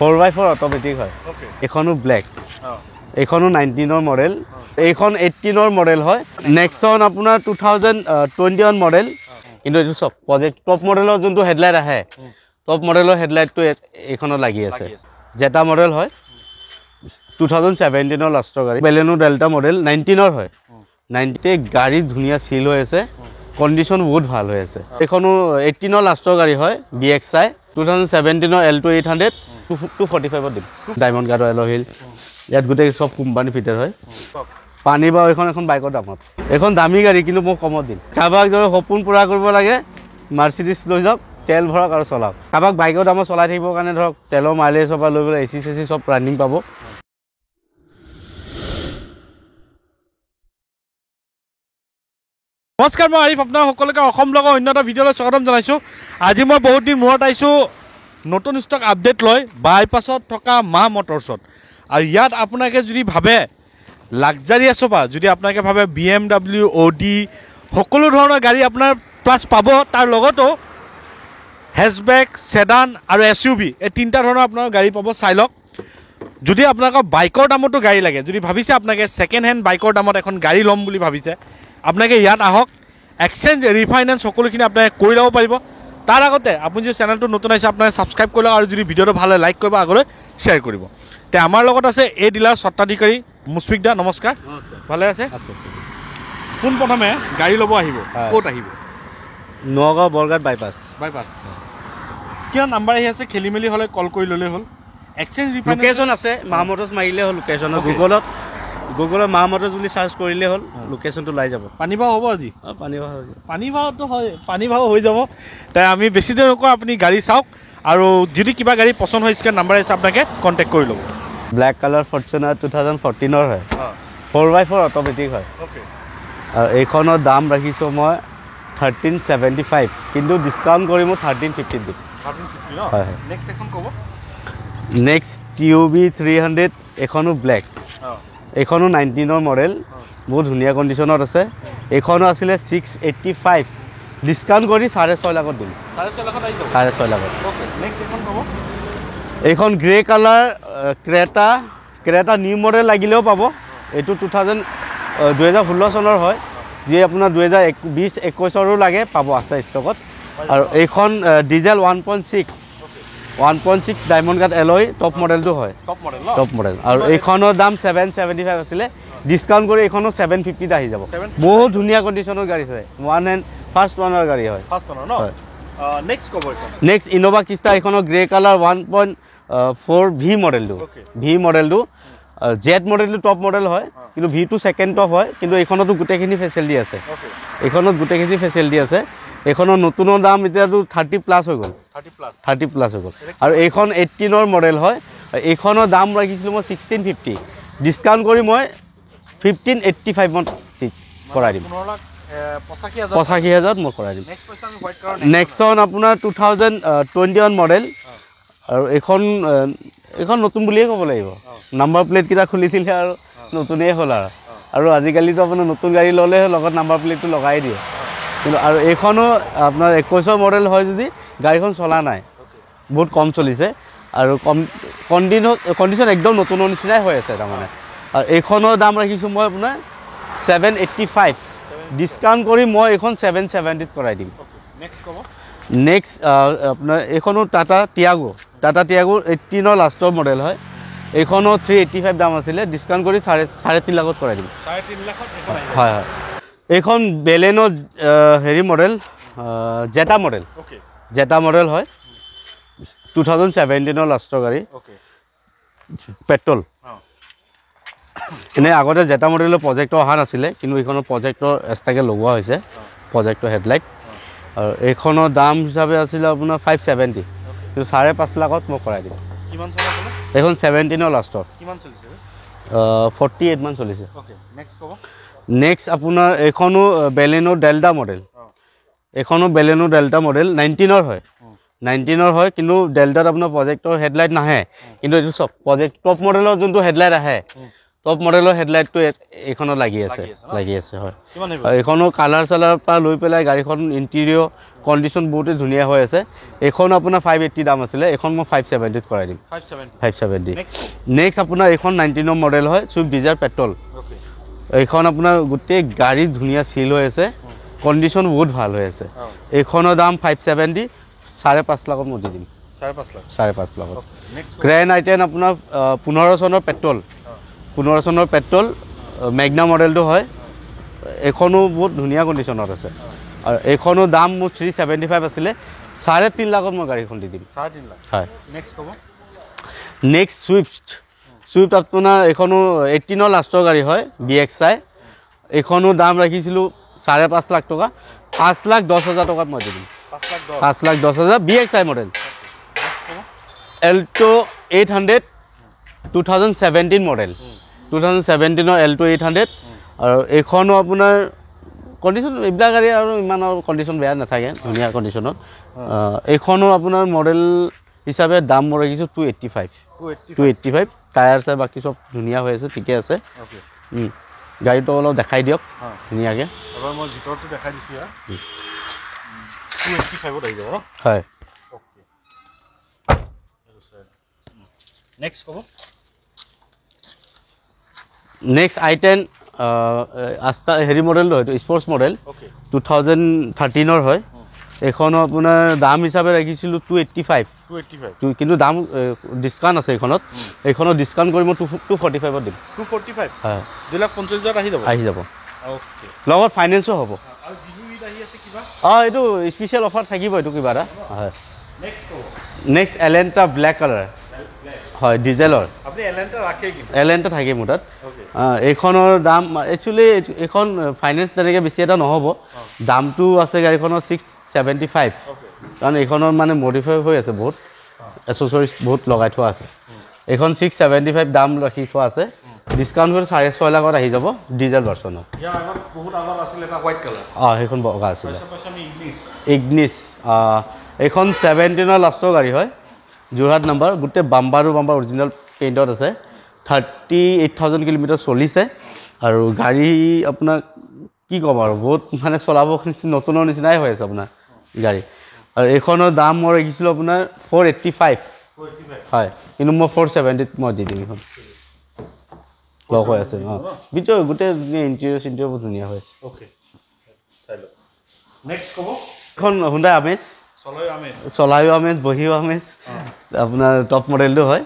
4x4 automatic হয় এখনো black এখনো 19 মডেল এইখন 18 মডেল হয় নেক্সন আপোনাৰ 2021 মডেল কিন্তু এটো সব প্ৰজেক্ট টপ মডেলৰ যোনটো হেডলাইট আহে টপ মডেলৰ হেডলাইটটো এখনো লাগি আছে জেটা মডেল হয় 2017 লাষ্টৰ গাড়ী বেলেনো ডেল্টা মডেল 19 হয় 90 গাড়ী ধুনিয়া সিল হৈ আছে কন্ডিশন বহুত ভাল হৈ আছে এখনো 18 লাষ্টৰ গাড়ী হয় BXI 2017 L2 800 245 দিম ডায়মন্ড গাৰ্ড এলো হিল ইয়াত গোটেই সব কোম্পানী ফিটাৰ হয় পানী বা এখন বাইকৰ দামত এখন দামী গাড়ী কিন্তু মই কমত দিম কাবাক যদি সপোন পুৰা কৰিব লাগে মাৰ্সিডিজ লৈ যাওক তেল ভৰক আৰু চলাওক কাবাক বাইকৰ দামত চলাই থাকিবৰ কাৰণে ধৰক তেলৰ মাইলেজৰ পৰা লৈ গ'লে AC সব ৰানিং পাব নমস্কাৰ মই আৰিফ আপোনাক সকলোকে অসম ব্লগৰ অন্য এটা ভিডিঅ'লৈ স্বাগতম জনাইছোঁ আজি মই বহুত দিন মূৰত আহিছোঁ নতুন ষ্টক আপডেট লৈ বাইপাছত থকা মা মটৰছত আৰু ইয়াত আপোনাকে যদি ভাবে লাক্সাৰিয়াছৰ পৰা যদি আপোনাকে ভাবে BMW OD সকলো ধৰণৰ গাড়ী আপোনাৰ প্লাছ পাব তাৰ লগতো হেচবেক সেডান আৰু SUV এই তিনিটা ধৰণৰ আপোনাৰ গাড়ী পাব চাই লওক যদি আপোনালোকৰ বাইকৰ দামতো গাড়ী লাগে যদি ভাবিছে আপোনাকে ছেকেণ্ড হেণ্ড বাইকৰ দামত এখন গাড়ী ল'ম বুলি ভাবিছে আপোনাকে ইয়াত আহক এক্সচেঞ্জ ৰিফাইনেন্স সকলোখিনি আপোনাকে কৰি ল'ব পাৰিব তাৰ আগতে আপুনি যদি চেনেলটো নতুন আহিছে আপোনাকে ছাবস্ক্ৰাইব কৰি লওক আৰু যদি ভিডিঅ'টো ভাল লাগে লাইক কৰিব আগলৈ শ্বেয়াৰ কৰিব তে আমাৰ লগত আছে এই ডিলাৰ স্বত্বাধিকাৰী মুশফিক দা নমস্কাৰ ভালে আছে কোন প্ৰথমে গাড়ী ল'ব আহিব ক'ত আহিব নগাঁও বৰগাঁও বাইপাছ কিমান নাম্বাৰ আহি আছে খেলি মেলি হ'লে কল কৰি ল'লেই হ'ল এক্সচেঞ্জ লোকেশ্যন আছে মা মটৰ্ছ মাৰিলে হ'ল লোকেশ্যনত গুগলত মা মটৰ্ছ বুলি চাৰ্চ কৰিলে হ'ল লোকেশ্যনটো লাই যাব পানী ভাও হ'ব আজি পানী ভাওটো হয় পানী ভাও হৈ যাব তাই আমি বেছি দেৰি নকৰোঁ আপুনি গাড়ী চাওক আৰু যদি কিবা গাড়ী পচন্দ হৈছে নাম্বাৰ আছে আপোনাকে কণ্টেক্ট কৰি ল'ব ব্লেক কালাৰ ফৰ্চুনাৰ 2014 হয় 4x4 অটোমেটিক হয় আৰু এইখনৰ দাম ৰাখিছোঁ মই 1375 কিন্তু ডিছকাউণ্ট কৰি মই 1350 দিম হয় নেক্সট TUV 300 এখনো ব্লেক এইখনো 19 মডেল বহুত ধুনীয়া কণ্ডিশ্যনত আছে এইখনো আছিলে 685 ডিছকাউণ্ট কৰি 6.5 লাখত দিম 6.5 লাখত এইখন grey colour Creta new model লাগিলেও পাব এইটো 2016 চনৰ হয় যি আপোনাৰ 2020-21ৰো লাগে পাব আছে ষ্টকত আৰু এইখন diesel 1.6 diamond guard alloy top মডেলটো হয় টপ মডেল আৰু এইখনৰ দাম 775 আছিলে ডিছকাউণ্ট কৰি এইখনো 750 আহি যাব বহুত ধুনীয়া কণ্ডিশ্যনৰ গাড়ী আছে ফাৰ্ষ্ট ওৱানৰ গাড়ী হয় নেক্সট ইনোভা ক্ৰিষ্টা এইখনৰ গ্ৰে কালাৰ 1.4 ভি মডেলটো জেড মডেলটো টপ মডেল হয় কিন্তু ভিটো ছেকেণ্ড টপ হয় কিন্তু এইখনতো গোটেইখিনি ফেচিলিটি আছে এইখনৰ নতুনৰ দাম এতিয়াতো 30 প্লাছ হৈ গ'ল আৰু এইখন 18 মডেল হয় এইখনৰ দাম ৰাখিছিলোঁ মই 1650 ডিছকাউণ্ট কৰি মই 1585 মান কৰাই দিম 85,000 মই কৰাই দিম নেক্সন আপোনাৰ 2021 মডেল আৰু এইখন নতুন বুলিয়ে ক'ব লাগিব নাম্বাৰ প্লেটকেইটা খুলিছিলে আৰু নতুনেই হ'ল আৰু আজিকালিতো আপোনাৰ নতুন গাড়ী ল'লে লগত নাম্বাৰ প্লেটটো লগাই দিয়ে কিন্তু আৰু এইখনো আপোনাৰ 21 মডেল হয় যদি গাড়ীখন চলা নাই বহুত কম চলিছে আৰু কণ্ডিশ্যন একদম নতুনৰ নিচিনাই হৈ আছে তাৰমানে আৰু এইখনৰ দাম ৰাখিছোঁ মই আপোনাৰ 785 ডিছকাউণ্ট কৰি মই এইখন 770 কৰাই দিম নেক্সট আপোনাৰ এইখনো টাটা টিয়াগো 18 লাষ্টৰ মডেল হয় এইখনো 385 দাম আছিলে ডিছকাউণ্ট কৰি 3.5 লাখত কৰাই দিম হয় এইখন বেলেনো হেৰি মডেল জেটা মডেল হয় 2017 লাষ্টৰ গাড়ী পেট্ৰল এনে আগতে জেটা মডেলৰ প্ৰজেক্টৰ অহা নাছিলে কিন্তু এইখনৰ প্ৰজেক্টৰ এক্সট্ৰাকৈ লগোৱা হৈছে প্ৰজেক্টৰ হেডলাইট আৰু এইখনৰ দাম হিচাপে আছিলে আপোনাৰ 570 কিন্তু 5.5 লাখত মই কৰাই দিম এইখন 17 লাষ্টৰ 48 মান চলিছে নেক্সট আপোনাৰ এইখনো বেলেনো ডেল্টা মডেল 19 হয় কিন্তু ডেল্টাত আপোনাৰ প্ৰজেক্টৰ হেডলাইট নাহে কিন্তু এইটো চব প্ৰজেক্ট টপ মডেলৰ যোনটো হেডলাইট আহে টপ মডেলৰ হেডলাইটটো এইখনত লাগি আছে হয় আৰু এইখনৰ কালাৰ চালাৰ পৰা লৈ পেলাই গাড়ীখন ইণ্টেৰিয়ৰ কণ্ডিশ্যন বহুতেই ধুনীয়া হৈ আছে এইখন আপোনাৰ 580 দাম আছিলে এইখন মই 570 কৰাই দিম 570 নেক্সট আপোনাৰ এইখন 19 মডেল হয় চুইফ্ট ডিজায়াৰ পেট্ৰল এইখন আপোনাৰ গোটেই গাড়ী ধুনীয়া চিল হৈ আছে কণ্ডিশ্যন বহুত ভাল হৈ আছে এইখনৰ দাম 570 5.5 লাখত মই দি দিম 5.5 লাখত গ্ৰেণ্ড আইটেন আপোনাৰ 15 চনৰ পেট্ৰল মেগনা মডেলটো হয় এইখনো বহুত ধুনীয়া কণ্ডিশ্যনত আছে আৰু এইখনৰ দাম মোৰ 375 আছিলে 3.5 লাখত মই গাড়ীখন দি দিম 3.5 লাখ হয় নেক্সট চুইফ্ট আপোনাৰ এইখনো 18 লাষ্টৰ গাড়ী হয় BXI এইখনো দাম ৰাখিছিলোঁ 5.5 লাখ টকা 5,10,000 টকাত মই দি দিম 5,10,000 BXI model Alto 800 2017 model 2017 Alto 800 আৰু এইখনো আপোনাৰ কণ্ডিশ্যন এইবিলাক গাড়ী আৰু ইমান কণ্ডিশ্যন বেয়া নাথাকে ধুনীয়া কণ্ডিশ্যনত এইখনো আপোনাৰ মডেল হিচাপে দাম মই ৰাখিছোঁ 285 টায়াৰ চাই বাকী চব ধুনীয়া হৈ আছে ঠিকে আছে গাড়ীটো অলপ দেখাই দিয়ক ধুনীয়াকৈ এবাৰ মই ভিতৰটো দেখাই দিছোঁ 285ত আহি যাব হয় নেক্সট ক'ব নেক্সট I10 হেৰি মডেলটো হয়তো স্পৰ্টছ মডেল 2013 হয় এইখনো আপোনাৰ দাম হিচাপে ৰাখিছিলোঁ 285 কিন্তু দাম ডিছকাউণ্ট আছে এইখনত ডিছকাউণ্ট কৰি মই 245ত দিম 245 হয় 2,50,000 আহি যাব লগত ফাইনেন্সো হ'ব এইটো স্পেচিয়েল অফাৰ থাকিব এইটো কিবা এটা হয় নেক্সট এলেণ্টা ব্লেক কালাৰ হয় ডিজেলৰ এলেণ্টা থাকে মোৰ তাত এইখনৰ দাম একচুৱেলি এইখন ফাইনেন্স তেনেকৈ বেছি এটা নহ'ব দামটো আছে গাড়ীখনৰ 675 কাৰণ এইখনৰ মানে মডিফাই হৈ আছে বহুত এচেছৰিজ বহুত লগাই থোৱা আছে এইখন 675 দাম ৰাখি থোৱা আছে ডিছকাউণ্ট কৰি 6.5 লাখত আহি যাব ডিজেল ভাৰ্চনত সেইখন বগা আছিলে ইগনিছ এইখন 17 লাষ্টৰ গাড়ী হয় যোৰহাট নাম্বাৰ গোটেই বাম্বাৰ অৰিজিনেল পেইণ্টত আছে 38,000 কিলোমিটাৰ চলিছে আৰু গাড়ী আপোনাৰ কি ক'ম আৰু বহুত মানে চলাব নতুনৰ নিচিনাই হৈ আছে আপোনাৰ গাড়ী আৰু এইখনৰ দাম মই ৰাখিছিলোঁ আপোনাৰ 485 হয় কিন্তু মই 470 মই দি দিম এইখন লগ হৈ আছে ভিতৰত গোটেই ইণ্টেৰিয়ৰ বহুত ধুনীয়া হৈ আছে এইখন হুণ্ডাই আমেজ চলায়ো আমেজ বহিও আমেজ আপোনাৰ টপ মডেলটো হয়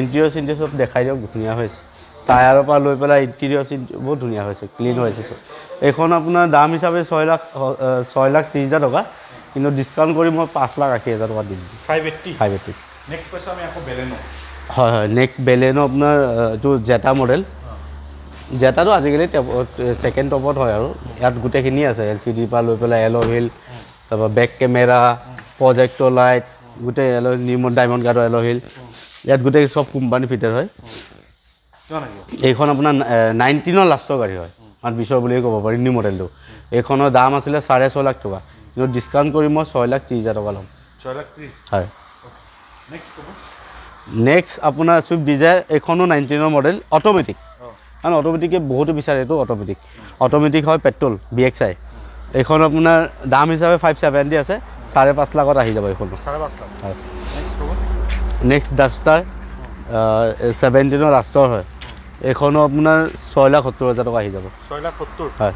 ইণ্টেৰিয়ৰ চব দেখাই দিয়ক ধুনীয়া হৈছে টায়াৰৰ পৰা লৈ পেলাই ইণ্টেৰিয়ৰ বহুত ধুনীয়া হৈছে ক্লিন হৈছে চব এইখন আপোনাৰ দাম হিচাপে 6,30,000 টকা কিন্তু ডিছকাউণ্ট কৰি মই 5,80,000 টকা দি দিম 580 হয় নেক্সট বেলেনো আপোনাৰ এইটো জেটা মডেল জেটাটো আজিকালি ছেকেণ্ড টপত হয় আৰু ইয়াত গোটেইখিনি আছে LCD পৰা লৈ পেলাই এল' হুইল তাৰপৰা বেক কেমেৰা প্ৰজেক্টৰ লাইট গোটেই নিউ ডায়মণ্ড গাৰ্ডৰ এল' হুইল ইয়াত গোটেই চব কোম্পানী ফিটেড হয় এইখন আপোনাৰ 19 লাষ্টৰ গাড়ী হয় 20 বুলিয়ে ক'ব পাৰি নিউ মডেলটো এইখনৰ দাম আছিলে 6.5 লাখ টকা কিন্তু ডিছকাউণ্ট কৰি মই 6,30,000 টকা ল'ম হয় নেক্সট আপোনাৰ চুইফ্ট ডিজায়াৰ এইখনো 19 মডেল অট'মেটিক কাৰণ অট'মেটিকে বহুতো বিচাৰে এইটো অট'মেটিক হয় পেট্ৰল BXI এইখন আপোনাৰ দাম হিচাপে 570 আছে 5.5 লাখত আহি যাব এইখন হয় নেক্সট ডাষ্টাৰ 17 লাষ্টৰ হয় এইখনো আপোনাৰ 6,70,000 টকা আহি যাব 6,70,000 হয়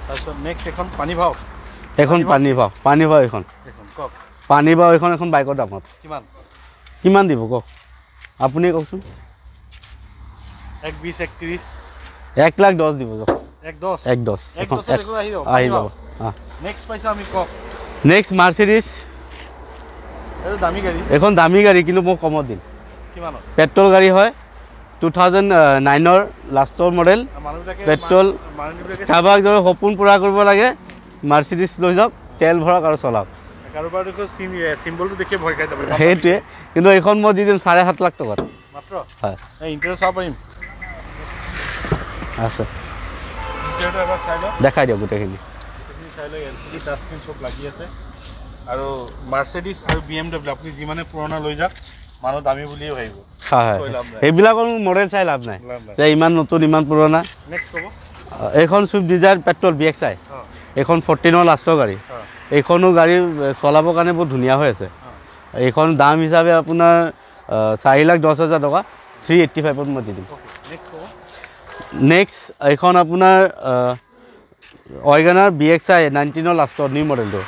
তাৰপিছত নেক্সট এখন পানী ভাও এইখন এখন বাইকৰ দামত কিমান দিব কওক আপুনি কওকচোন 1,20,31 দিব যাওক 1,10 আহি যাব নেক্সট মাৰ্চিডিজ এখন দামী গাড়ী কিন্তু মই কমত দিম পেট্ৰল গাড়ী হয় 2009 লাষ্টৰ মডেল পেট্ৰল কাৰোবাক যদি সপোন পূৰা কৰিব লাগে মাৰ্চিডিজ লৈ যাওক তেল ভৰাওক আৰু চলাওক সেইটোৱে কিন্তু এইখন মই দি দিম 7.5 লাখ টকাত হয় আছে দেখাই দিয়ক গোটেইখিনি আৰু মাৰ্চিডিজ আৰু BMW আপুনি যিমানে পুৰণা লৈ যাওক মানুহ দামী বুলিয়ে ভাবিব হয় সেইবিলাকৰ মডেল চাই লাভ নাই যে ইমান নতুন ইমান পুৰণা। এইখন চুইফ্ট ডিজায়াৰ পেট্ৰল BXI, এইখন 14ৰ লাষ্টৰ গাড়ী। এইখনো গাড়ী চলাবৰ কাৰণে বহুত ধুনীয়া হৈ আছে। এইখন দাম হিচাপে আপোনাৰ 4,10,000 টকা, 385ত মই দি দিম। নেক্সট এইখন আপোনাৰ ৱাগনাৰ BXI 19ৰ লাষ্টৰ নিউ মডেলটো।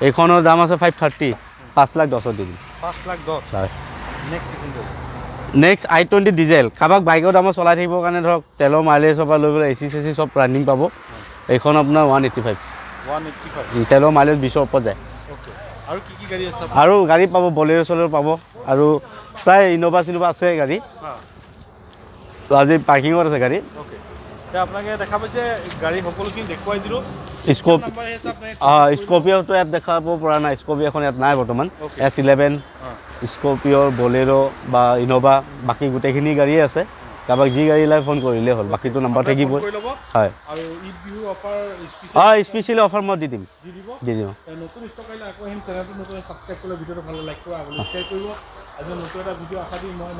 এইখনৰ দাম আছে 530, 5,10,000 দি দিম। 5,10,000। নেক্সট I20 ডিজেল, কাৰোবাক বাইকৰ দামত চলাই থাকিবৰ কাৰণে ধৰক তেলৰ মাইলেজৰ পৰা লৈ পেলাই AC চব ৰানিং পাব। এইখন আপোনাৰ 185, তেলৰ মাইলেজ 20ৰ ওপৰত যায়। আৰু গাড়ী পাব, বলেৰো চলেৰো পাব, আৰু প্ৰায় ইন'ভা চিন'ভা আছে গাড়ী। আজি পাৰ্কিঙত আছে গাড়ী। আপোনালোকে দেখা পাইছে গাড়ী সকলোখিনি দেখুৱাই দিলোঁ। স্কৰ্পিঅ'টো ইয়াত দেখাব পৰা নাই, স্কৰ্পিঅ' এখন ইয়াত নাই বৰ্তমান। S11, স্কৰ্পিঅ', বলেৰো বা ইন'ভা, বাকী গোটেইখিনি গাড়ীয়ে আছে। কাৰোবাক যি গাড়ী লাগে ফোন কৰিলেই হ'ল, বাকীটো নাম্বাৰ থাকিবই। হয়, স্পেচিয়েলি অফাৰ মই দি দিম। নতুন ষ্টক আহিলে আকৌ আহিম, চেনেলটো নতুন ছাবস্ক্ৰাইব কৰিলে, ভিডিঅ'টো ভাল লাইক কৰিব, শ্বেয়াৰ কৰিব। আজি নতুন এটা ভিডিঅ' আশা দি মই